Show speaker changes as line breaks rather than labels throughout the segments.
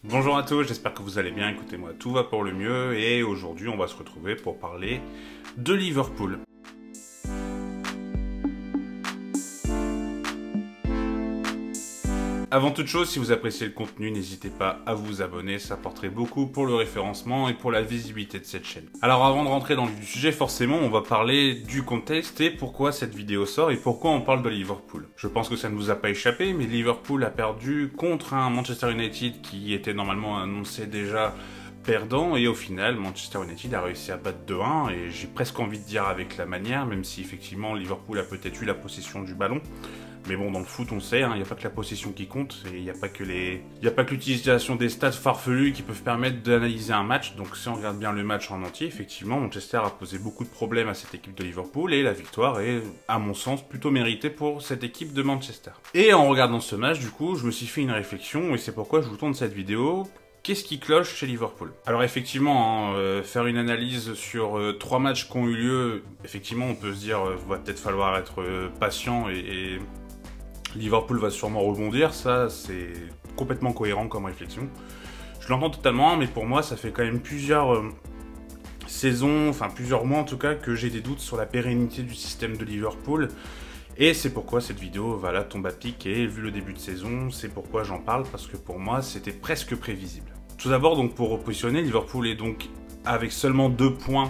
Bonjour à tous, j'espère que vous allez bien, écoutez-moi, tout va pour le mieux et aujourd'hui on va se retrouver pour parler de Liverpool. Avant toute chose, si vous appréciez le contenu, n'hésitez pas à vous abonner, ça apporterait beaucoup pour le référencement et pour la visibilité de cette chaîne. Alors avant de rentrer dans le vif du sujet, forcément on va parler du contexte et pourquoi cette vidéo sort et pourquoi on parle de Liverpool. Je pense que ça ne vous a pas échappé, mais Liverpool a perdu contre un Manchester United qui était normalement annoncé déjà perdant, et au final Manchester United a réussi à battre 2-1, et j'ai presque envie de dire avec la manière, même si effectivement Liverpool a peut-être eu la possession du ballon. Mais bon, dans le foot, on sait, il n'y a pas que la possession qui compte, et il n'y a pas que l'utilisation des stats farfelus qui peuvent permettre d'analyser un match. Donc si on regarde bien le match en entier, effectivement, Manchester a posé beaucoup de problèmes à cette équipe de Liverpool, et la victoire est, à mon sens, plutôt méritée pour cette équipe de Manchester. Et en regardant ce match, du coup, je me suis fait une réflexion, et c'est pourquoi je vous tourne cette vidéo. Qu'est-ce qui cloche chez Liverpool? Alors effectivement, faire une analyse sur 3 matchs qui ont eu lieu, effectivement, on peut se dire, va peut-être falloir être patient et Liverpool va sûrement rebondir, ça c'est complètement cohérent comme réflexion. Je l'entends totalement, mais pour moi ça fait quand même plusieurs saisons, enfin plusieurs mois en tout cas, que j'ai des doutes sur la pérennité du système de Liverpool. Et c'est pourquoi cette vidéo va là tombe à pic, et vu le début de saison, c'est pourquoi j'en parle, parce que pour moi c'était presque prévisible. Tout d'abord, donc pour repositionner, Liverpool est donc avec seulement 2 points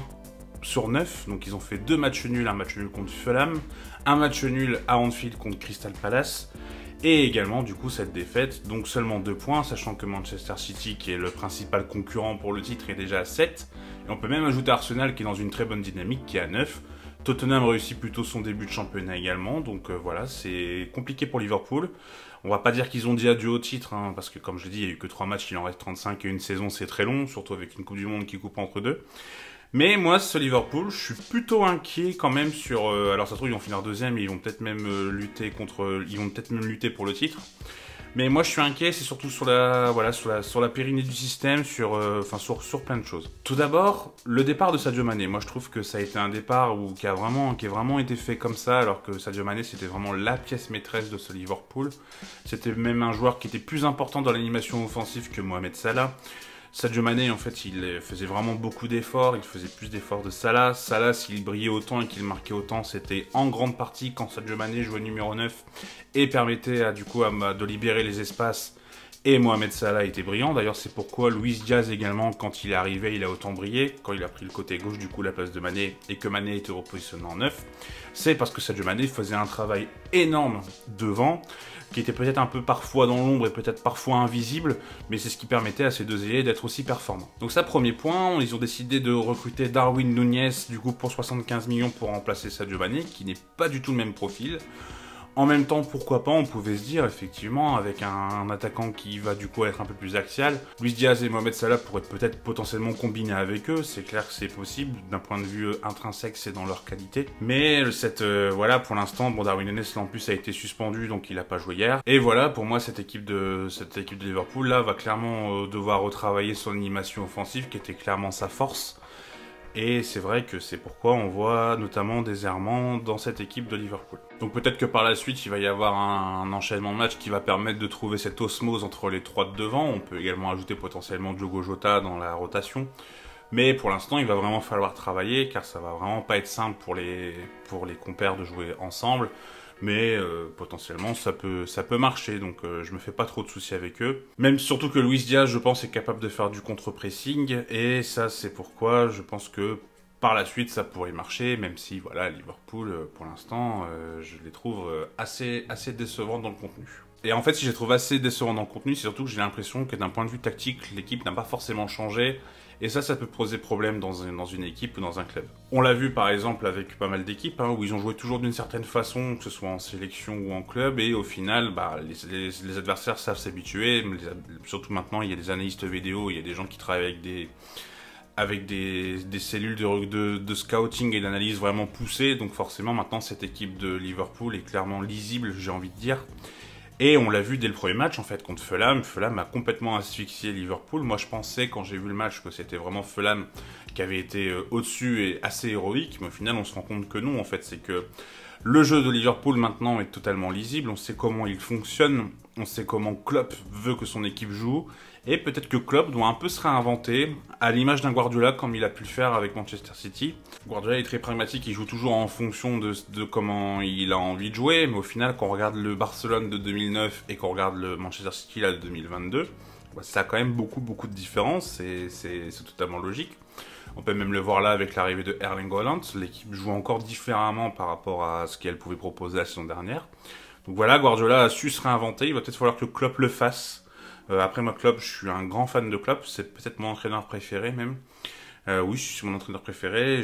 sur 9, donc ils ont fait 2 matchs nuls, un match nul contre Fulham, un match nul à Anfield contre Crystal Palace, et également du coup cette défaite, donc seulement 2 points, sachant que Manchester City, qui est le principal concurrent pour le titre, est déjà à 7, et on peut même ajouter Arsenal qui est dans une très bonne dynamique, qui est à 9. Tottenham réussit plutôt son début de championnat également, donc voilà, c'est compliqué pour Liverpool. On va pas dire qu'ils ont dit adieu au titre, hein, parce que comme je l'ai dit, il n'y a eu que 3 matchs, il en reste 35, et une saison c'est très long, surtout avec une Coupe du Monde qui coupe entre deux. Mais moi, ce Liverpool, je suis plutôt inquiet quand même sur... alors ça se trouve, ils vont finir deuxième et ils vont peut-être même lutter pour le titre. Mais moi, je suis inquiet, c'est surtout sur la pérennité du système, sur plein de choses. Tout d'abord, le départ de Sadio Mané. Moi, je trouve que ça a été un départ qui a vraiment été fait comme ça, alors que Sadio Mané, c'était vraiment la pièce maîtresse de ce Liverpool. C'était même un joueur qui était plus important dans l'animation offensive que Mohamed Salah. Sadio Mané, en fait, il faisait vraiment beaucoup d'efforts, il faisait plus d'efforts de Salah. Salah, s'il brillait autant et qu'il marquait autant, c'était en grande partie quand Sadio Mané jouait numéro 9 et permettait de libérer les espaces. Et Mohamed Salah était brillant. D'ailleurs, c'est pourquoi Luis Diaz également, quand il est arrivé, il a autant brillé. Quand il a pris le côté gauche, du coup, la place de Mané, et que Mané était repositionné en 9. C'est parce que Sadio Mané faisait un travail énorme devant, qui était peut-être un peu parfois dans l'ombre et peut-être parfois invisible, mais c'est ce qui permettait à ces deux ailiers d'être aussi performants. Donc ça, premier point, ils ont décidé de recruter Darwin Núñez, du coup, pour 75 millions pour remplacer Sadio Mané, qui n'est pas du tout le même profil. En même temps, pourquoi pas, on pouvait se dire, effectivement, avec un attaquant qui va du coup être un peu plus axial, Luis Diaz et Mohamed Salah pourraient peut-être potentiellement combiner avec eux, c'est clair que c'est possible, d'un point de vue intrinsèque, c'est dans leur qualité. Mais voilà, pour l'instant, bon, Darwin Núñez, en plus, a été suspendu, donc il n'a pas joué hier. Et voilà, pour moi, cette équipe de Liverpool, là, va clairement devoir retravailler son animation offensive, qui était clairement sa force. Et c'est vrai que c'est pourquoi on voit notamment des errements dans cette équipe de Liverpool. Donc peut-être que par la suite, il va y avoir un enchaînement de matchs qui va permettre de trouver cette osmose entre les 3 de devant. On peut également ajouter potentiellement Diogo Jota dans la rotation. Mais pour l'instant, il va vraiment falloir travailler, car ça va vraiment pas être simple pour les compères de jouer ensemble. Mais potentiellement ça peut marcher, donc je me fais pas trop de soucis avec eux. Même surtout que Luis Diaz, je pense, est capable de faire du contre-pressing, et ça c'est pourquoi je pense que par la suite ça pourrait marcher, même si voilà, Liverpool pour l'instant je les trouve assez décevants dans le contenu. Et en fait, si je les trouve assez décevants dans le contenu, c'est surtout que j'ai l'impression que d'un point de vue tactique, l'équipe n'a pas forcément changé. Et ça peut poser problème dans une équipe ou dans un club. On l'a vu par exemple avec pas mal d'équipes, hein, où ils ont joué toujours d'une certaine façon, que ce soit en sélection ou en club, et au final, les adversaires savent s'habituer. Surtout maintenant, il y a des analystes vidéo, il y a des gens qui travaillent avec des cellules de scouting et d'analyse vraiment poussées. Donc forcément, maintenant, cette équipe de Liverpool est clairement lisible, j'ai envie de dire. Et on l'a vu dès le premier match, en fait, contre Fulham. Fulham a complètement asphyxié Liverpool. Moi, je pensais, quand j'ai vu le match, que c'était vraiment Fulham qui avait été au-dessus et assez héroïque. Mais au final, on se rend compte que non, en fait. C'est que le jeu de Liverpool, maintenant, est totalement lisible. On sait comment il fonctionne. On sait comment Klopp veut que son équipe joue. Et peut-être que Klopp doit un peu se réinventer, à l'image d'un Guardiola comme il a pu le faire avec Manchester City. Guardiola est très pragmatique, il joue toujours en fonction de comment il a envie de jouer, mais au final, quand on regarde le Barcelone de 2009 et qu'on regarde le Manchester City là, de 2022, bah, ça a quand même beaucoup de différences, c'est totalement logique. On peut même le voir là avec l'arrivée de Erling Haaland, l'équipe joue encore différemment par rapport à ce qu'elle pouvait proposer la saison dernière. Donc voilà, Guardiola a su se réinventer, il va peut-être falloir que Klopp le fasse. Après moi, Klopp, je suis un grand fan de Klopp, c'est peut-être mon entraîneur préféré même. Oui, je suis mon entraîneur préféré.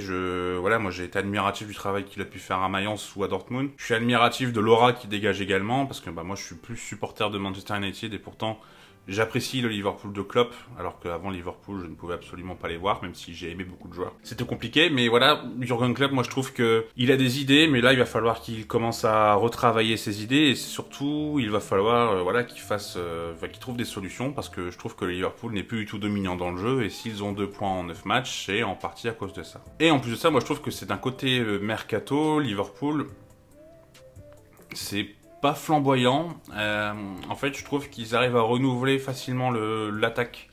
Voilà, moi j'ai été admiratif du travail qu'il a pu faire à Mayence ou à Dortmund. Je suis admiratif de l'aura qu'il dégage également, parce que bah, moi je suis plus supporter de Manchester United et pourtant j'apprécie le Liverpool de Klopp, alors qu'avant Liverpool je ne pouvais absolument pas les voir, même si j'ai aimé beaucoup de joueurs. C'était compliqué, mais voilà, Jürgen Klopp, moi je trouve que il a des idées, mais là il va falloir qu'il commence à retravailler ses idées, et surtout il va falloir voilà, qu'il trouve des solutions, parce que je trouve que le Liverpool n'est plus du tout dominant dans le jeu, et s'ils ont 2 points en 9 matchs, c'est en partie à cause de ça. Et en plus de ça, moi je trouve que c'est d'un côté mercato, Liverpool, c'est pas flamboyant. En fait, je trouve qu'ils arrivent à renouveler facilement l'attaque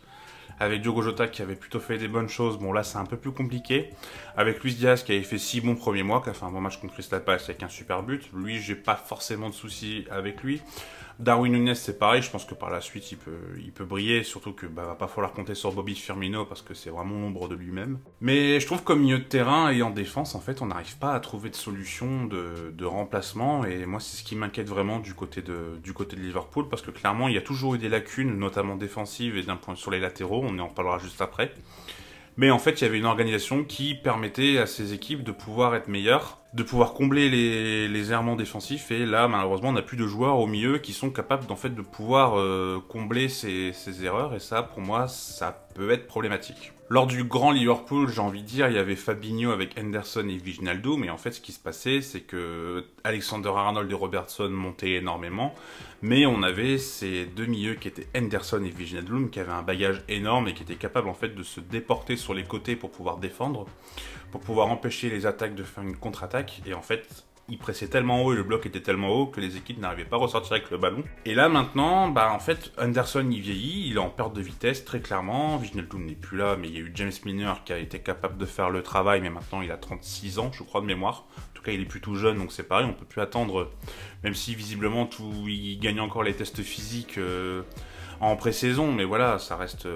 avec Diogo Jota qui avait plutôt fait des bonnes choses. Bon, là, c'est un peu plus compliqué. Avec Luis Diaz qui avait fait 6 bons premiers mois, qui a fait un bon match contre Crystal Palace avec un super but. Lui, j'ai pas forcément de soucis avec lui. Darwin Núñez, c'est pareil. Je pense que par la suite, il peut briller. Surtout que va pas falloir compter sur Bobby Firmino parce que c'est vraiment l'ombre de lui-même. Mais je trouve qu'au milieu de terrain et en défense, en fait, on n'arrive pas à trouver de solution de remplacement. Et moi, c'est ce qui m'inquiète vraiment du côté de Liverpool, parce que clairement, il y a toujours eu des lacunes, notamment défensives et d'un point sur les latéraux. On en reparlera juste après. Mais en fait, il y avait une organisation qui permettait à ces équipes de pouvoir être meilleures, de pouvoir combler les errements défensifs. Et là, malheureusement, on n'a plus de joueurs au milieu qui sont capables, en fait, de pouvoir combler ces erreurs. Et ça, pour moi, ça peut être problématique. Lors du grand Liverpool, j'ai envie de dire, il y avait Fabinho avec Henderson et Wijnaldum. Mais en fait, ce qui se passait, c'est que Alexander-Arnold et Robertson montaient énormément. Mais on avait ces deux milieux qui étaient Henderson et Wijnaldum, qui avaient un bagage énorme et qui étaient capables en fait de se déporter sur les côtés pour pouvoir défendre, pour pouvoir empêcher les attaques de faire une contre-attaque. Et en fait, ils pressaient tellement haut et le bloc était tellement haut que les équipes n'arrivaient pas à ressortir avec le ballon. Et là maintenant, bah en fait, Henderson il vieillit, il est en perte de vitesse très clairement. Wijnaldum n'est plus là, mais il y a eu James Milner qui a été capable de faire le travail, mais maintenant il a 36 ans, je crois de mémoire. En tout cas, il est plus tout jeune, donc c'est pareil, on peut plus attendre, même si visiblement il gagne encore les tests physiques en pré-saison, mais voilà, ça reste,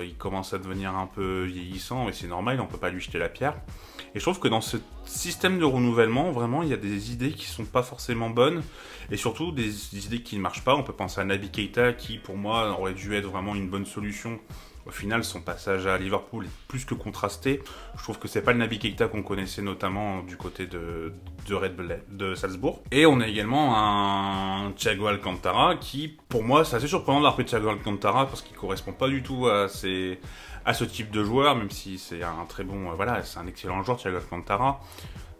il commence à devenir un peu vieillissant et c'est normal, on peut pas lui jeter la pierre. Et je trouve que dans ce système de renouvellement, vraiment, il y a des idées qui sont pas forcément bonnes et surtout des idées qui ne marchent pas. On peut penser à Naby Keita qui, pour moi, aurait dû être vraiment une bonne solution. Au final, son passage à Liverpool est plus que contrasté. Je trouve que c'est pas le Naby Keita qu'on connaissait notamment du côté de Red Bull, de Salzbourg. Et on a également un Thiago Alcantara qui, pour moi, c'est assez surprenant de l'appeler Thiago Alcantara parce qu'il correspond pas du tout à ce type de joueur, même si c'est un très bon, voilà, c'est un excellent joueur, Thiago Alcantara.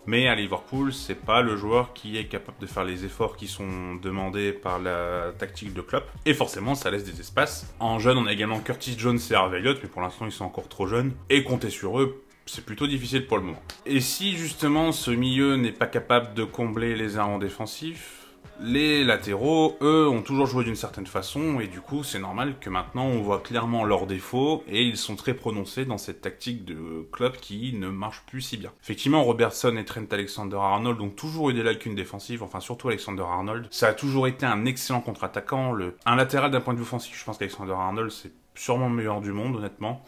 Mais à Liverpool, c'est pas le joueur qui est capable de faire les efforts qui sont demandés par la tactique de Klopp. Et forcément, ça laisse des espaces. En jeune, on a également Curtis Jones et Harvey Elliott, mais pour l'instant, ils sont encore trop jeunes. Et compter sur eux, c'est plutôt difficile pour le moment. Et si justement ce milieu n'est pas capable de combler les errements défensifs, les latéraux, eux, ont toujours joué d'une certaine façon et du coup, c'est normal que maintenant on voit clairement leurs défauts et ils sont très prononcés dans cette tactique de Klopp qui ne marche plus si bien. Effectivement, Robertson et Trent Alexander-Arnold ont toujours eu des lacunes défensives, enfin surtout Alexander-Arnold. Ça a toujours été un excellent contre-attaquant. Un latéral d'un point de vue offensif, je pense qu'Alexander-Arnold, c'est sûrement le meilleur du monde, honnêtement.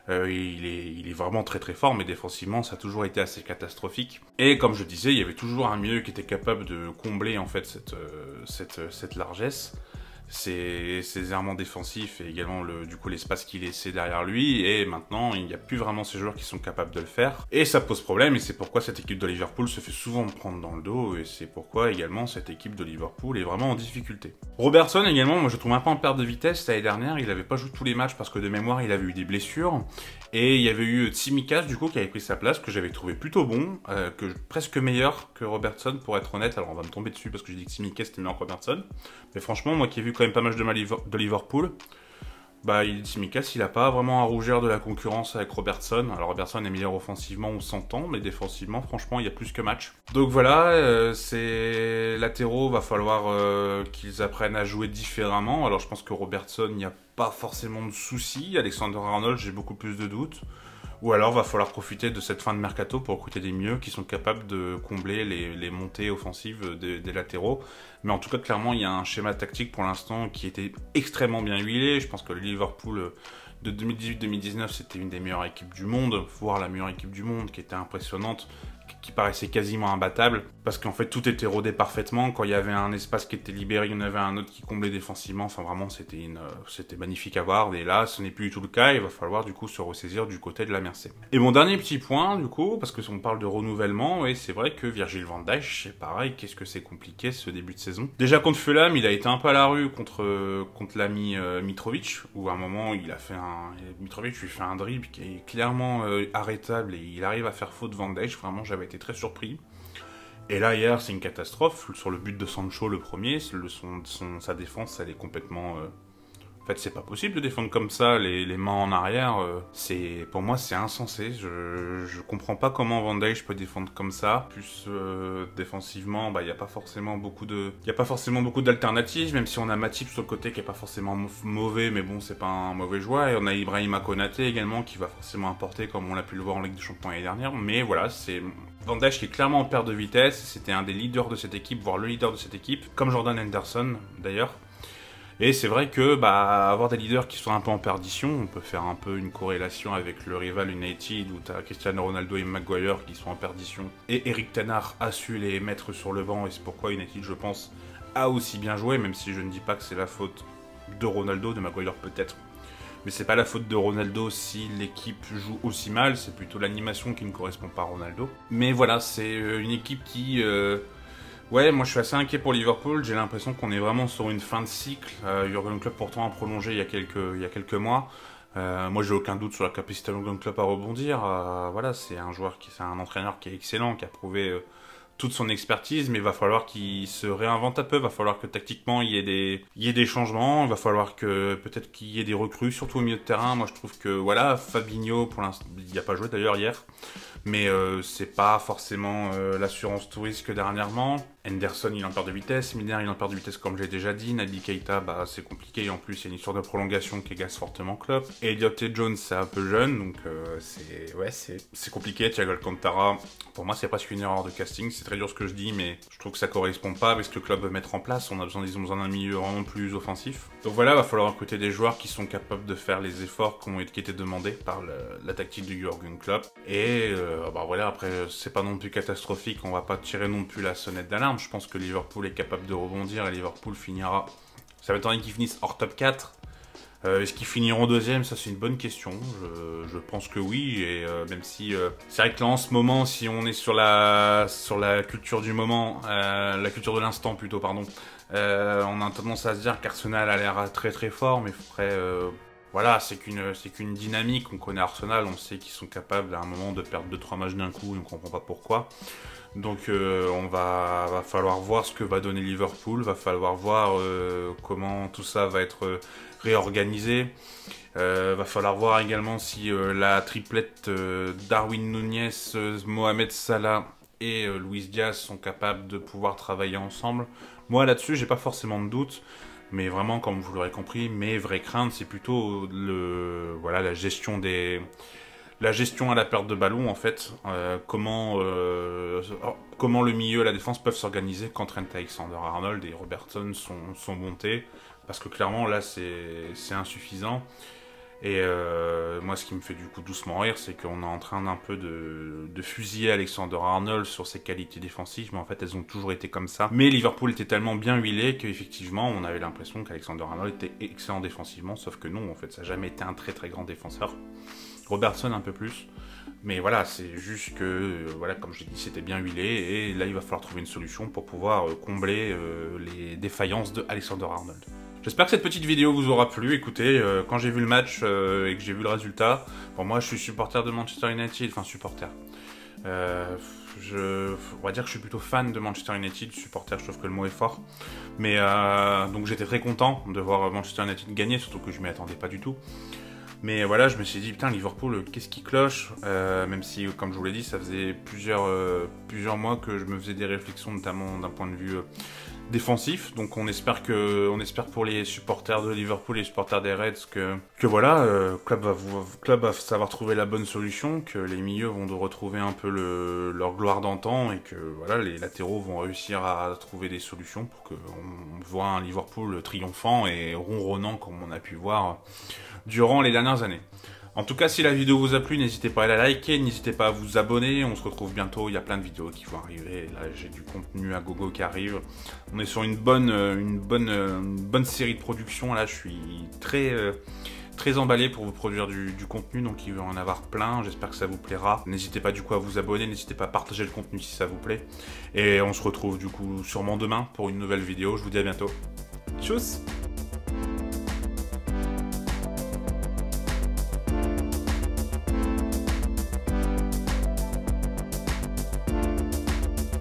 Il est vraiment très très fort, mais défensivement, ça a toujours été assez catastrophique. Et comme je disais, il y avait toujours un milieu qui était capable de combler en fait cette largesse, ses errements défensifs et également du coup l'espace qu'il laissait derrière lui. Et maintenant, il n'y a plus vraiment ces joueurs qui sont capables de le faire. Et ça pose problème, et c'est pourquoi cette équipe de Liverpool se fait souvent prendre dans le dos, et c'est pourquoi également cette équipe de Liverpool est vraiment en difficulté. Robertson également, moi je trouve un peu en perte de vitesse l'année dernière. Il n'avait pas joué tous les matchs parce que de mémoire il avait eu des blessures. Et il y avait eu Tsimikas du coup qui avait pris sa place, que j'avais trouvé plutôt bon, presque meilleur que Robertson pour être honnête. Alors on va me tomber dessus parce que j'ai dit que Tsimikas était meilleur que Robertson. Mais franchement, moi qui ai vu quand même pas mal de Liverpool, bah Tsimikas, il a pas vraiment à rougir de la concurrence avec Robertson. Alors Robertson est meilleur offensivement, on s'entend, mais défensivement, franchement, il y a plus que match. Donc voilà, ces latéraux, va falloir qu'ils apprennent à jouer différemment. Alors je pense que Robertson, il n'y a pas forcément de soucis. Alexander-Arnold, j'ai beaucoup plus de doutes. Ou alors va falloir profiter de cette fin de mercato pour recruter des mieux qui sont capables de combler les montées offensives des latéraux. Mais en tout cas, clairement, il y a un schéma tactique pour l'instant qui était extrêmement bien huilé. Je pense que le Liverpool de 2018-2019, c'était une des meilleures équipes du monde, voire la meilleure équipe du monde, qui était impressionnante, qui paraissait quasiment imbattable, parce qu'en fait tout était rodé parfaitement. Quand il y avait un espace qui était libéré, il y en avait un autre qui comblait défensivement. Enfin vraiment, c'était magnifique à voir. Et là, ce n'est plus du tout le cas. Il va falloir du coup se ressaisir du côté de la Mercé. Et mon dernier petit point, du coup, parce que on parle de renouvellement, et c'est vrai que Virgil van Dijk, c'est pareil. Qu'est-ce que c'est compliqué ce début de saison. Déjà contre Fulham, il a été un peu à la rue contre l'ami Mitrovic, où à un moment il a fait Mitrovic lui fait un dribble qui est clairement arrêtable et il arrive à faire faute Van Dijk. Vraiment, j'avais été très surpris. Et là, hier, c'est une catastrophe. Sur le but de Sancho, le premier, sa défense, elle est complètement... En fait, c'est pas possible de défendre comme ça, les mains en arrière. Pour moi, c'est insensé. Je comprends pas comment Van Dijk peut défendre comme ça. Plus défensivement, bah, il y a pas forcément beaucoup d'alternatives, même si on a Matip sur le côté qui est pas forcément mauvais, mais bon, c'est pas un mauvais joueur. Et on a Ibrahima Konaté également qui va forcément apporter, comme on l'a pu le voir en Ligue des Champions l'année dernière. Mais voilà, c'est Van Dijk qui est clairement en perte de vitesse. C'était un des leaders de cette équipe, voire le leader de cette équipe, comme Jordan Henderson d'ailleurs. Et c'est vrai que avoir des leaders qui sont un peu en perdition, on peut faire un peu une corrélation avec le rival United où tu as Cristiano Ronaldo et Maguire qui sont en perdition. Et Eric Ten Hag a su les mettre sur le banc et c'est pourquoi United, je pense, a aussi bien joué, même si je ne dis pas que c'est la faute de Ronaldo, de Maguire peut-être. Mais c'est pas la faute de Ronaldo si l'équipe joue aussi mal, c'est plutôt l'animation qui ne correspond pas à Ronaldo. Mais voilà, c'est une équipe qui... Ouais, moi je suis assez inquiet pour Liverpool, j'ai l'impression qu'on est vraiment sur une fin de cycle. Jurgen Klopp pourtant a prolongé il y a quelques mois. Moi j'ai aucun doute sur la capacité de Jurgen Klopp à rebondir. Voilà, c'est un entraîneur qui est excellent, qui a prouvé toute son expertise, mais il va falloir qu'il se réinvente un peu, il va falloir que tactiquement il y ait des changements, il va falloir que peut-être qu'il y ait des recrues, surtout au milieu de terrain. Moi je trouve que voilà, Fabinho pour l'instant, il n'a pas joué d'ailleurs hier, mais c'est pas forcément l'assurance tout risque dernièrement. Henderson il en perd de vitesse, Milner il en perd de vitesse comme j'ai déjà dit, Naby Keita c'est compliqué et en plus il y a une histoire de prolongation qui agace fortement Klopp. Elliott et Jones c'est un peu jeune donc c'est compliqué. Thiago Alcantara pour moi c'est presque une erreur de casting, c'est très dur ce que je dis mais je trouve que ça correspond pas avec ce que le club veut mettre en place. Ils ont besoin d'un milieu vraiment plus offensif. Donc voilà, il va falloir recruter des joueurs qui sont capables de faire les efforts qui étaient demandés par la tactique de Jurgen Klopp. Et voilà, après c'est pas non plus catastrophique, on va pas tirer non plus la sonnette d'alarme. Je pense que Liverpool est capable de rebondir et Liverpool finira... Ça va être qu'ils finissent hors top 4. Est-ce qu'ils finiront deuxième? Ça c'est une bonne question. Je pense que oui. Et même si c'est vrai que là en ce moment, si on est sur la culture du moment, la culture de l'instant plutôt, pardon, on a tendance à se dire qu'Arsenal a l'air très très fort, mais après voilà, c'est qu'une dynamique. On connaît Arsenal, on sait qu'ils sont capables à un moment de perdre 2-3 matchs d'un coup, et on comprend pas pourquoi. Donc va falloir voir ce que va donner Liverpool, va falloir voir comment tout ça va être réorganisé. Va falloir voir également si la triplette Darwin Núñez, Mohamed Salah et Luis Diaz sont capables de pouvoir travailler ensemble. Moi là-dessus, j'ai pas forcément de doute. Mais vraiment, comme vous l'aurez compris, mes vraies craintes, c'est plutôt la gestion à la perte de ballon, en fait. Comment le milieu et la défense peuvent s'organiser quand Trent Alexander-Arnold et Robertson sont montés. Parce que clairement, là, c'est insuffisant. Et moi, ce qui me fait du coup doucement rire, c'est qu'on est en train d'un peu de fusiller Alexander-Arnold sur ses qualités défensives, mais en fait, elles ont toujours été comme ça. Mais Liverpool était tellement bien huilé qu'effectivement, on avait l'impression qu'Alexander-Arnold était excellent défensivement, sauf que non, en fait, ça n'a jamais été un très très grand défenseur. Robertson un peu plus. Mais voilà, c'est juste que, comme je l'ai dit, c'était bien huilé, et là, il va falloir trouver une solution pour pouvoir combler les défaillances de Alexander-Arnold. J'espère que cette petite vidéo vous aura plu. Écoutez, quand j'ai vu le match et que j'ai vu le résultat, moi je suis supporter de Manchester United, enfin supporter. on va dire que je suis plutôt fan de Manchester United, supporter, je trouve que le mot est fort. Mais donc j'étais très content de voir Manchester United gagner, surtout que je m'y attendais pas du tout. Mais voilà, je me suis dit, putain, Liverpool, qu'est-ce qui cloche? Même si, comme je vous l'ai dit, ça faisait plusieurs mois que je me faisais des réflexions, notamment d'un point de vue défensif. Donc on espère pour les supporters de Liverpool et les supporters des Reds que voilà, club va savoir trouver la bonne solution, que les milieux vont retrouver un peu leur gloire d'antan et que voilà, les latéraux vont réussir à trouver des solutions pour qu'on voit un Liverpool triomphant et ronronnant comme on a pu voir durant les dernières années. En tout cas, si la vidéo vous a plu, n'hésitez pas à la liker, n'hésitez pas à vous abonner. On se retrouve bientôt, il y a plein de vidéos qui vont arriver. Là, j'ai du contenu à gogo qui arrive. On est sur une bonne série de production. Là, je suis très emballé pour vous produire du contenu, donc il va en avoir plein. J'espère que ça vous plaira. N'hésitez pas du coup à vous abonner, n'hésitez pas à partager le contenu si ça vous plaît. Et on se retrouve du coup sûrement demain pour une nouvelle vidéo. Je vous dis à bientôt. Tchuss!